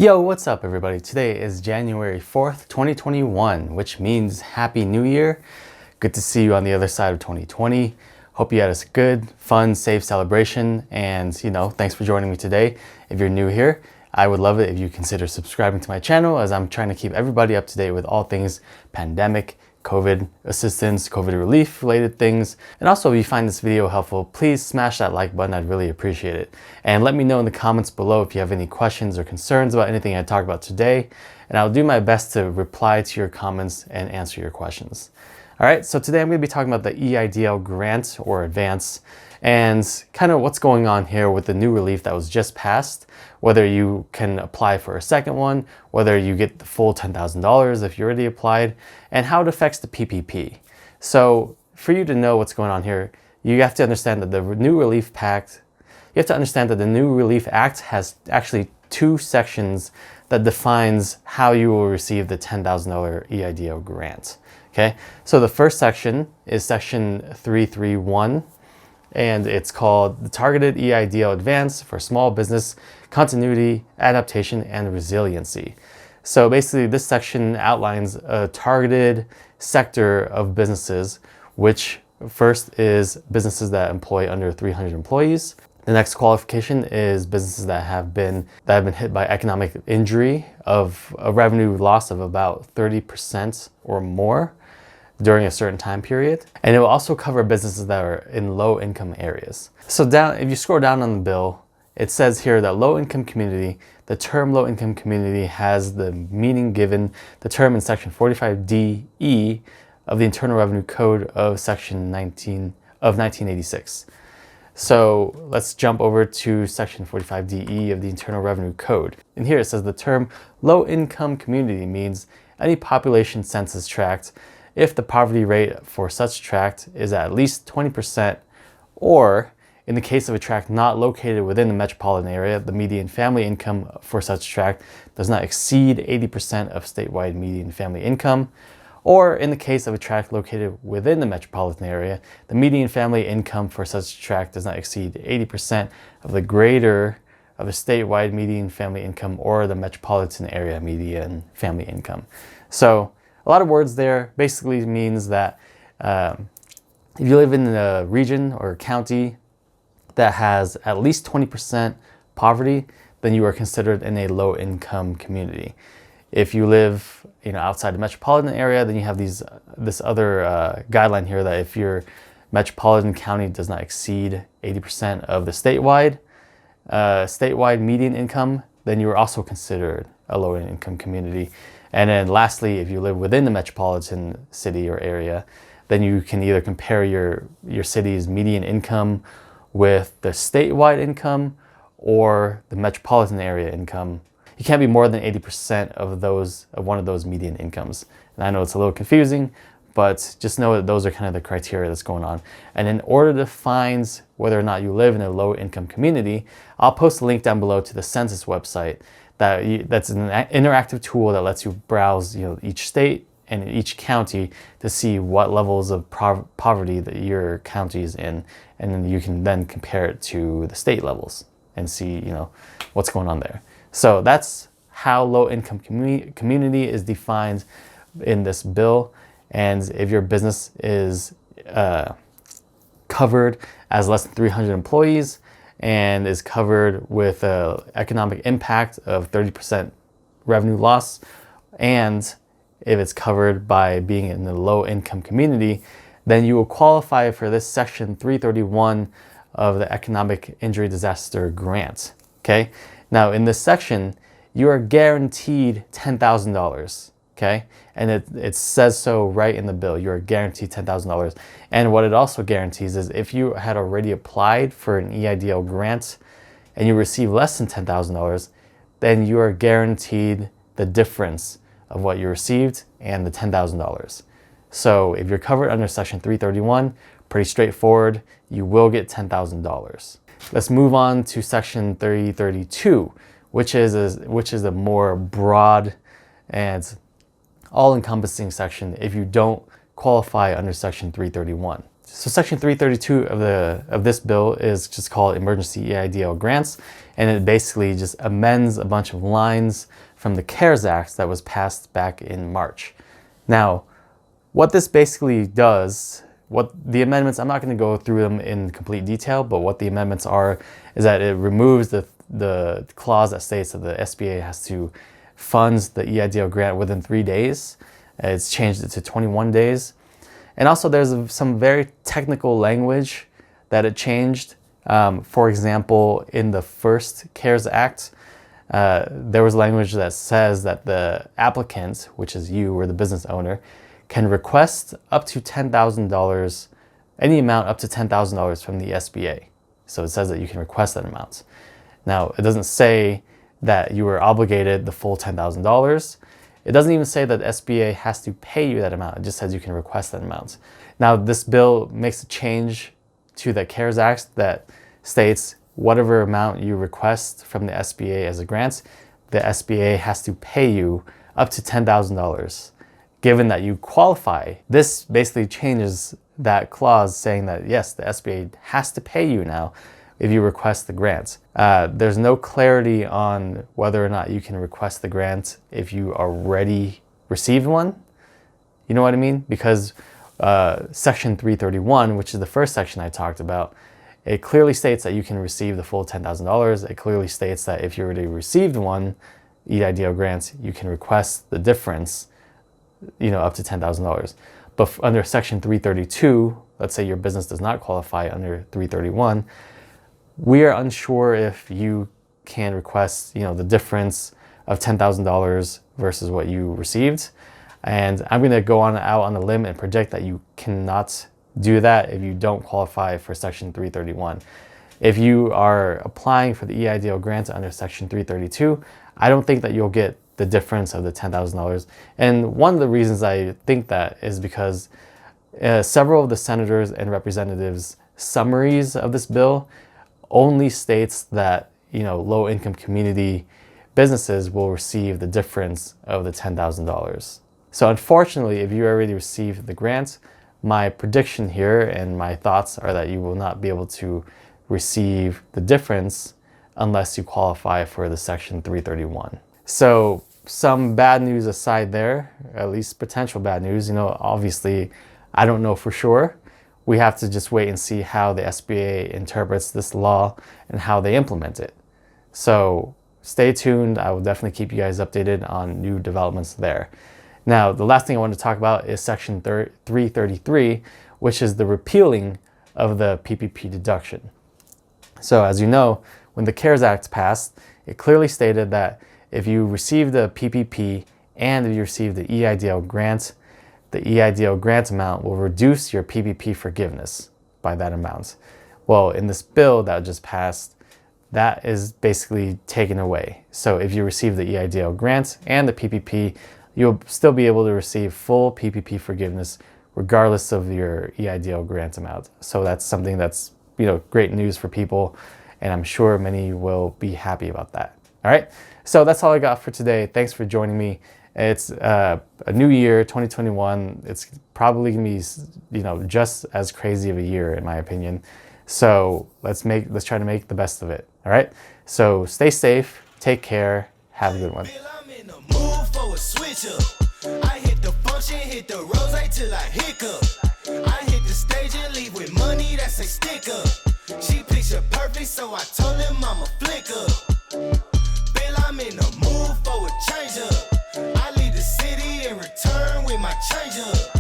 Yo, what's up everybody? Today is January 4th, 2021, which means Happy New Year. Good to see you on the other side of 2020. Hope you had a good, fun, safe celebration. And thanks for joining me today. If you're new here, I would love it if you consider subscribing to my channel, as I'm trying to keep everybody up to date with all things pandemic, COVID assistance, COVID relief related things. And also, if you find this video helpful, please smash that like button. I'd really appreciate it. And let me know in the comments below if you have any questions or concerns about anything I talked about today. And I'll do my best to reply to your comments and answer your questions. All right, so today I'm going to be talking about the EIDL Grant or Advance and kind of what's going on here with the new relief that was just passed, whether you can apply for a second one, whether you get the full $10,000 if you already applied, and how it affects the PPP. So for you to know what's going on here, you have to understand that the New Relief Act, has actually two sections that defines how you will receive the $10,000 EIDL grant. Okay, so the first section is section 331, and it's called the Targeted EIDL Advance for Small Business Continuity, Adaptation, and Resiliency. So basically this section outlines a targeted sector of businesses, which first is businesses that employ under 300 employees. The next qualification is businesses that have been hit by economic injury of a revenue loss of about 30% or more during a certain time period. And it will also cover businesses that are in low income areas. So if you scroll down on the bill, it says here that low income community, the term low income community has the meaning given the term in section 45DE of the Internal Revenue Code of section 1986. So let's jump over to section 45DE of the Internal Revenue Code. And here it says the term low income community means any population census tract if the poverty rate for such tract is at least 20%, or in the case of a tract not located within the metropolitan area, the median family income for such tract does not exceed 80% of statewide median family income, or in the case of a tract located within the metropolitan area, the median family income for such tract does not exceed 80% of the greater of the statewide median family income or the metropolitan area median family income. So a lot of words there. Basically means that if you live in a region or a county that has at least 20% poverty, then you are considered in a low income community. If you live outside the metropolitan area, then you have this other guideline here that if your metropolitan county does not exceed 80% of the statewide median income, then you are also considered a low income community. And then lastly, if you live within the metropolitan city or area, then you can either compare your city's median income with the statewide income or the metropolitan area income. You can't be more than 80% of one of those median incomes. And I know it's a little confusing, but just know that those are kind of the criteria that's going on. And in order to find whether or not you live in a low income community, I'll post a link down below to the census website. That's an interactive tool that lets you browse each state and each county to see what levels of poverty that your county is in, and then you can then compare it to the state levels and see what's going on there. So that's how low income community is defined in this bill. And if your business is covered as less than 300 employees and is covered with an economic impact of 30% revenue loss, and if it's covered by being in the low income community, then you will qualify for this section 331 of the Economic Injury Disaster Grant. Okay, now in this section, you are guaranteed $10,000. Okay, and it says so right in the bill. You are guaranteed $10,000. And what it also guarantees is if you had already applied for an EIDL grant and you receive less than $10,000, then you are guaranteed the difference of what you received and the $10,000. So if you're covered under section 331, pretty straightforward, you will get $10,000. Let's move on to section 332, which is a more broad and all-encompassing section if you don't qualify under section 331. So Section 332 of this bill is just called Emergency EIDL Grants, and it basically just amends a bunch of lines from the CARES Act that was passed back in March. Now, what this basically does, what the amendments, I'm not going to go through them in complete detail, but what the amendments are is that it removes the clause that states that the SBA has to fund the EIDL grant within 3 days. It's changed it to 21 days. And also there's some very technical language that it changed. For example, in the first CARES Act, there was language that says that the applicant, which is you or the business owner, can request up to $10,000, any amount up to $10,000 from the SBA. So it says that you can request that amount. Now, it doesn't say that you are obligated the full $10,000. It doesn't even say that the SBA has to pay you that amount. It just says you can request that amount. Now, this bill makes a change to the CARES Act that states whatever amount you request from the SBA as a grant, the SBA has to pay you up to $10,000, given that you qualify. This basically changes that clause saying that, yes, the SBA has to pay you now if you request the grant. There's no clarity on whether or not you can request the grant if you already received one. You know what I mean? Because Section 331, which is the first section I talked about, it clearly states that you can receive the full $10,000. It clearly states that if you already received one EIDL grant, you can request the difference, up to $10,000. But under Section 332, let's say your business does not qualify under 331, we are unsure if you can request, the difference of $10,000 versus what you received. And I'm going to go out on a limb and predict that you cannot do that if you don't qualify for Section 331. If you are applying for the EIDL grant under Section 332, I don't think that you'll get the difference of the $10,000. And one of the reasons I think that is because several of the senators and representatives' summaries of this bill only states that, low-income community businesses will receive the difference of the $10,000. So unfortunately, if you already received the grant, my prediction here and my thoughts are that you will not be able to receive the difference unless you qualify for the Section 331. So some bad news aside there, at least potential bad news, obviously I don't know for sure. We have to just wait and see how the SBA interprets this law and how they implement it. So stay tuned. I will definitely keep you guys updated on new developments there. Now, the last thing I want to talk about is Section 333, which is the repealing of the PPP deduction. So as you know, when the CARES Act passed, it clearly stated that if you received the PPP and if you received the EIDL grant, the EIDL grant amount will reduce your PPP forgiveness by that amount. Well, in this bill that just passed, that is basically taken away. So if you receive the EIDL grant and the PPP, you'll still be able to receive full PPP forgiveness regardless of your EIDL grant amount. So that's something that's, great news for people, and I'm sure many will be happy about that. All right, so that's all I got for today. Thanks for joining me. It's a new year, 2021. It's probably gonna be, just as crazy of a year in my opinion. So let's try to make the best of it. All right. So stay safe, take care, have a good one. I hit the function, hit the rose till I hiccup. I hit the stage and leave with money that's a sticker. She picture perfect, so I told him I'm a flicker. Bill, I'm in the mood for a change up. I leave the city and return with my change up.